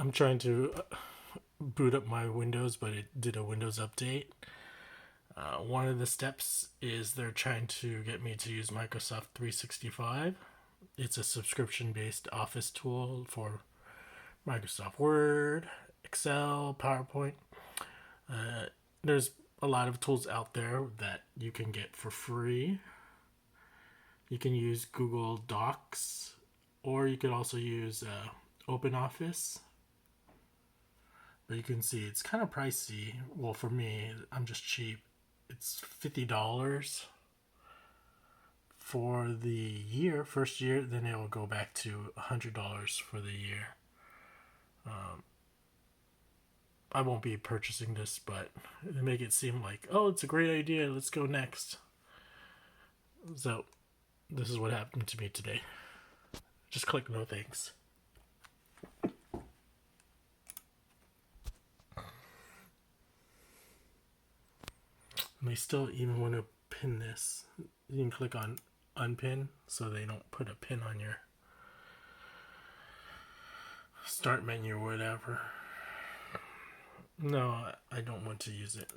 I'm trying to boot up my Windows, but it did a Windows update. One of the steps is they're trying to get me to use Microsoft 365. It's a subscription based office tool for Microsoft Word, Excel, PowerPoint. There's a lot of tools out there that you can get for free. You can use Google Docs, or you could also use OpenOffice. But you can see it's kind of pricey. Well, for me, I'm just cheap. It's $50 for the year, first year. Then it will go back to $100 for the year. I won't be purchasing this, but they make it seem like, oh, it's a great idea. Let's go next. So this is what happened to me today. Just click no thanks. And they still even want to pin this. You can click on unpin so they don't put a pin on your start menu or whatever. No, I don't want to use it.